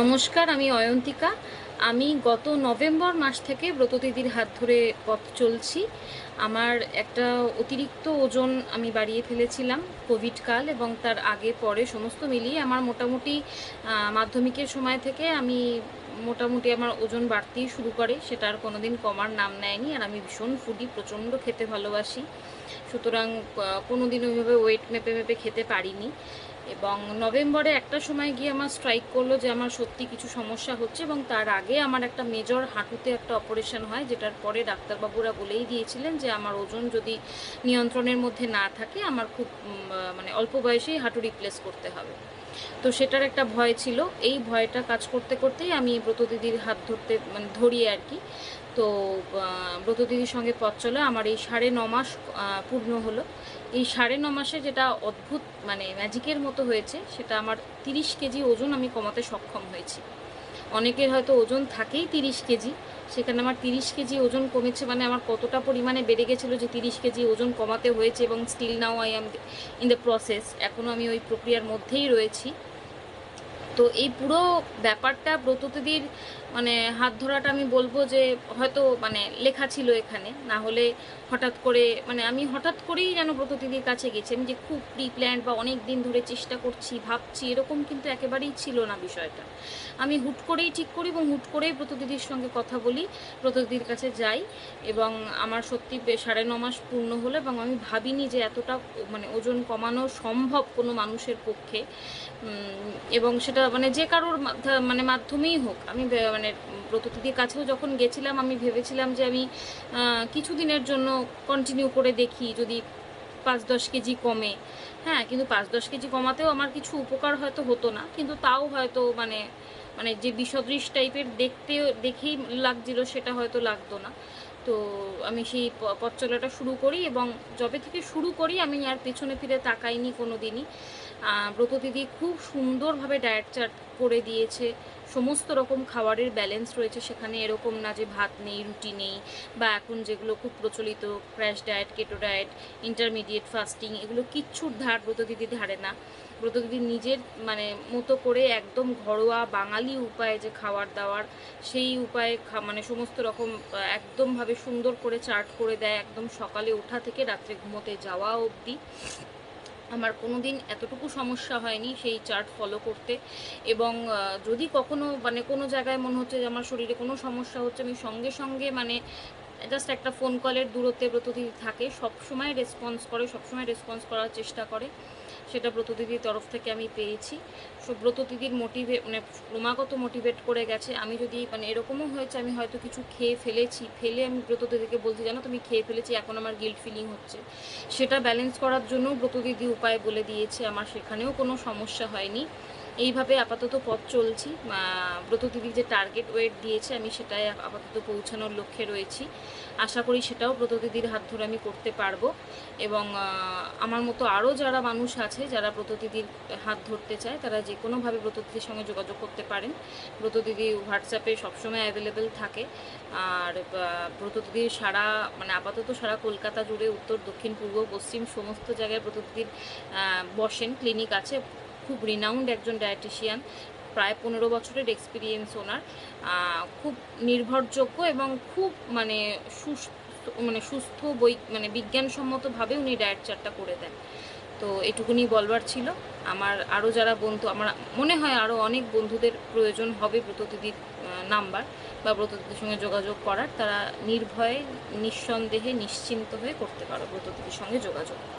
নমস্কার, আমি অয়ন্তিকা। আমি গত নভেম্বর মাস থেকে ব্রতদিদির হাত ধরে পথ চলছি। আমার একটা অতিরিক্ত ওজন আমি বাড়িয়ে ফেলেছিলাম কোভিড কাল এবং তার আগে পরে সমস্ত মিলিয়ে আমার মোটামুটি মাধ্যমিকের সময় থেকে আমি মোটামুটি আমার ওজন বাড়তেই শুরু করে, সেটা আর কোনোদিন কমার নাম নেয়নি। আর আমি ভীষণ ফুডি, প্রচণ্ড খেতে ভালোবাসি, সুতরাং কোনোদিন ওইভাবে ওয়েট মেপে মেপে খেতে পারিনি। এবং নভেম্বরে একটা সময় গিয়ে আমার স্ট্রাইক করলো যে আমার সত্যি কিছু সমস্যা হচ্ছে, এবং তার আগে আমার একটা মেজর হাঁটুতে একটা অপারেশন হয়, যেটার পরে ডাক্তারবাবুরা বলেই দিয়েছিলেন যে আমার ওজন যদি নিয়ন্ত্রণের মধ্যে না থাকে আমার খুব মানে অল্প বয়সেই হাঁটু রিপ্লেস করতে হবে। তো সেটার একটা ভয় ছিল। এই ভয়টা কাজ করতে করতেই আমি ব্রতদিদির হাত ধরতে মানে ধরি আর কি। তো ব্রতদিদির সঙ্গে পথ চলে আমার এই 9.5 মাস পূর্ণ হলো। এই 9.5 মাসে যেটা অদ্ভুত মানে ম্যাজিকের মতো হয়েছে, সেটা আমার 30 কেজি ওজন আমি কমাতে সক্ষম হয়েছি। অনেকের হয়তো ওজন থাকেই 30 কেজি, সেখানে আমার 30 কেজি ওজন কমেছে, মানে আমার কতটা পরিমাণে বেড়ে গেছিলো যে 30 কেজি ওজন কমাতে হয়েছে। এবং still now I am in the process, এখনও আমি ওই প্রক্রিয়ার মধ্যেই রয়েছি। তো এই পুরো ব্যাপারটা ব্রতদিদির মানে হাত ধরাটা আমি বলবো যে হয়তো মানে লেখা ছিল এখানে, না হলে হঠাৎ করে মানে আমি হঠাৎ করেই যেন ব্রতদিদির কাছে গেছি। আমি যে খুব প্রি প্ল্যান্ড বা অনেক দিন ধরে চেষ্টা করছি ভাবছি এরকম কিন্তু একেবারেই ছিল না বিষয়টা। আমি হুট করেই ঠিক করি এবং হুট করেই ব্রতদিদির সঙ্গে কথা বলি, ব্রতদিদির কাছে যাই। এবং আমার সত্যি 9.5 মাস পূর্ণ হলো এবং আমি ভাবিনি যে এতটা মানে ওজন কমানো সম্ভব কোনো মানুষের পক্ষে। এবং সেটা মানে যে কারোর মানে মাধ্যমেই হোক। আমি মানে ব্রতদিদির কাছেও যখন গেছিলাম আমি ভেবেছিলাম যে আমি কিছুদিনের জন্য কন্টিনিউ করে দেখি, যদি 5-10 কেজি কমে। হ্যাঁ, কিন্তু 5-10 কেজি কমাতেও আমার কিছু উপকার হয়তো হতো না, কিন্তু তাও হয়তো মানে মানে যে বিষদৃশ টাইপের দেখেই লাগছিল সেটা হয়তো লাগতো না। তো আমি সেই পথ চলাটা শুরু করি এবং যবে থেকে শুরু করি আমি আর পেছনে ফিরে তাকাইনি কোনো দিনই। ব্রতদিদি খুব সুন্দরভাবে ডায়েট চার্ট করে দিয়েছে। সমস্ত রকম খাবারের ব্যালেন্স রয়েছে সেখানে, এরকম না যে ভাত নেই, রুটি নেই, বা এখন যেগুলো খুব প্রচলিত crash diet, keto diet, intermediate fasting, এগুলো কিচ্ছুর ধার ব্রতদিদি ধারে না। ব্রতদিদি নিজের মানে মতো করে একদম ঘরোয়া বাঙালি উপায়ে যে খাবার দাবার, সেই উপায়ে মানে সমস্ত রকম একদমভাবে সুন্দর করে চার্ট করে দেয়, একদম সকালে ওঠা থেকে রাত্রে ঘুমোতে যাওয়া অবধি। আমার কোনো দিন এতটুকু সমস্যা হয়নি সেই চার্ট ফলো করতে। এবং যদি কখনো মানে কোনো জায়গায় মনে হচ্ছে যে আমার শরীরে কোনো সমস্যা হচ্ছে, আমি সঙ্গে সঙ্গে মানে জাস্ট একটা ফোন কলের দূরত্বে ব্রতদিদি থাকে, সবসময় রেসপন্স করে, সবসময় রেসপন্স করার চেষ্টা করে। সেটা ব্রতদিদির তরফ থেকে আমি পেয়েছি। ব্রতদিদির মানে ক্রমাগত মোটিভেট করে গেছে। আমি যদি মানে এরকমও হয়েছে আমি হয়তো কিছু খেয়ে ফেলেছি, ফেলে আমি ব্রতদিদিকে বলছি জানো তুমি খেয়ে ফেলেছি, এখন আমার গিল্ট ফিলিং হচ্ছে, সেটা ব্যালেন্স করার জন্য ব্রতদিদি উপায় বলে দিয়েছে, আমার সেখানেও কোনো সমস্যা হয়নি। এইভাবে আপাতত পথ চলছি। ব্রতদিদি যে টার্গেট ওয়েট দিয়েছে আমি সেটাই আপাতত পৌঁছানোর লক্ষ্যে রয়েছি। আশা করি সেটাও ব্রতদিদির হাত ধরে আমি করতে পারবো। এবং আমার মতো আরও যারা মানুষ আছে যারা ব্রতদিদির হাত ধরতে চায়, তারা যে কোনোভাবে ব্রতদিদির সঙ্গে যোগাযোগ করতে পারেন। ব্রতদিদি হোয়াটসঅ্যাপে সবসময় অ্যাভেলেবেল থাকে। আর ব্রতদিদির সারা মানে আপাতত সারা কলকাতা জুড়ে উত্তর দক্ষিণ পূর্ব পশ্চিম সমস্ত জায়গায় ব্রতদিদির বসেন, ক্লিনিক আছে। খুব রিনাউন্ড একজন ডায়েটিশিয়ান, প্রায় 15 বছরের এক্সপিরিয়েন্স ওনার। খুব নির্ভরযোগ্য এবং খুব মানে সুস্থ মানে বিজ্ঞানসম্মতভাবে উনি ডায়েট চার্টটা করে দেন। তো এটুকুনি বলবার ছিল। আমার আরও যারা বন্ধু, আমার মনে হয় আরও অনেক বন্ধুদের প্রয়োজন হবে ব্রতদিদির নাম্বার বা ব্রতদিদির সঙ্গে যোগাযোগ করার, তারা নির্ভয়ে নিঃসন্দেহে নিশ্চিন্ত হয়ে করতে পারো ব্রতদিদির সঙ্গে যোগাযোগ।